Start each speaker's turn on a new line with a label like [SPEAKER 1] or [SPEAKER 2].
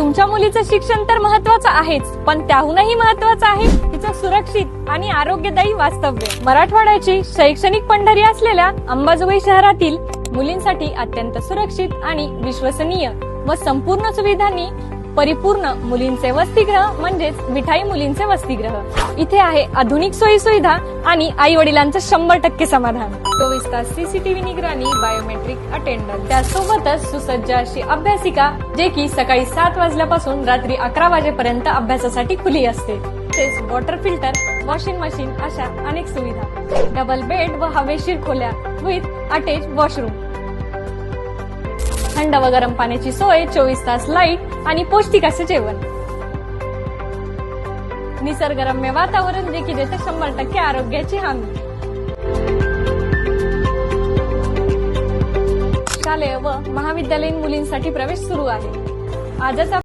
[SPEAKER 1] तुमच्या मुलीचं शिक्षण तर महत्वाचं आहेच, पण त्याहूनही महत्वाचं आहे तिचं सुरक्षित आणि आरोग्यदायी वास्तव्य। मराठवाड्याची शैक्षणिक पंढरी असलेल्या अंबाजोगाई शहरातील मुलींसाठी अत्यंत सुरक्षित आणि विश्वसनीय व संपूर्ण सुविधांनी परिपूर्ण मुलींचे वसतिगृह म्हणजेच मिठाई मुलींचे वसतिगृह। इथे आहे आधुनिक सोयी सुविधा आणि आई वडिलांचं 100% समाधान। 24 तास सीसीटीव्ही निगराणी, बायोमेट्रिक अटेंडन्स, त्यासोबतच सुसज्ज अशी अभ्यासिका जे की सकाळी 7 वाजल्यापासून रात्री 11 वाजेपर्यंत अभ्यासासाठी खुली असते। तसेच वॉटर फिल्टर, वॉशिंग मशीन अशा अनेक सुविधा, डबल बेड व हवेशीर खोल्या विथ अटॅच वॉशरूम, थंड व गरम पाण्याची सोय, 24 तास लाईट आणि पौष्टिक असे जेवण, निसर्गरम्य वातावरण जे की देते 100% आरोग्याची हमी। शालेय व महाविद्यालयीन मुलींसाठी प्रवेश सुरू आहे। आजच